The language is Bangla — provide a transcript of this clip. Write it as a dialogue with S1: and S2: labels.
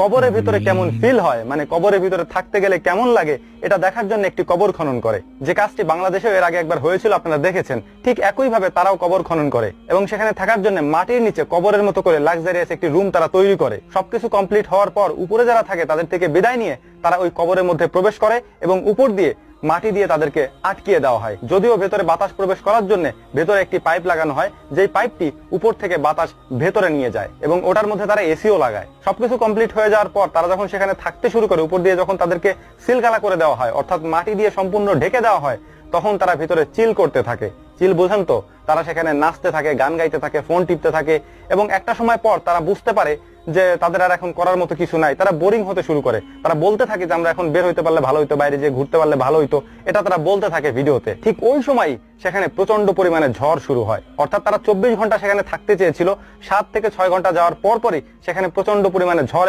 S1: কবরের ভিতরে কেমন ফিল হয়, মানে কবরের ভিতরে থাকতে গেলে কেমন লাগে, এটা দেখার জন্য একটি কবর খনন করে। যে কাজটি বাংলাদেশেও এর আগে একবার হয়েছিল, আপনারা দেখেছেন। ঠিক একইভাবে তারাও কবর খনন করে এবং সেখানে থাকার জন্য মাটির নিচে কবরের মতো করে লাক্সারিয়াস একটি রুম তারা তৈরি করে। সবকিছু কমপ্লিট হওয়ার পর উপরে যারা থাকে তাদের থেকে বিদায় নিয়ে তারা ওই কবরের মধ্যে প্রবেশ করে এবং উপর দিয়ে মাটি দিয়ে তাদেরকে আটকিয়ে দেওয়া হয়। যদিও ভেতরে বাতাস প্রবেশ করার জন্য ভেতরে একটি পাইপ লাগানো হয়, যেই পাইপটি উপর থেকে বাতাস ভেতরে নিয়ে যায় এবং ওটার মধ্যে তারা এসিও লাগায়। সবকিছু কমপ্লিট হয়ে যাওয়ার পর তারা যখন সেখানে থাকতে শুরু করে, উপর দিয়ে যখন তাদেরকে সিলগালা করে দেওয়া হয়, অর্থাৎ মাটি দিয়ে সম্পূর্ণ ঢেকে দেওয়া হয়, তখন তারা ভিতরে চিল করতে থাকে। চিল বোঝেন তো? তারা সেখানে নাচতে থাকে, গান গাইতে থাকে, ফোন টিপতে থাকে এবং একটা সময় পর তারা বুঝতে পারে যে তাদের আর এখন করার মতো কিছু নাই। তারা বোরিং হতে শুরু করে। তারা বলতে থাকে যে আমরা এখন বের হইতে পারলে ভালো হইতো, বাইরে যে ঘুরতে পারলে ভালো হইতো, এটা তারা বলতে থাকে ভিডিওতে। ঠিক ওই সময় সেখানে প্রচন্ড পরিমাণে ঝড় শুরু হয়। অর্থাৎ তারা 24 ঘন্টা সেখানে থাকতে চেয়েছিল, 7 থেকে 6 ঘন্টা যাওয়ার পরই সেখানে প্রচন্ড পরিমাণে ঝড় এবং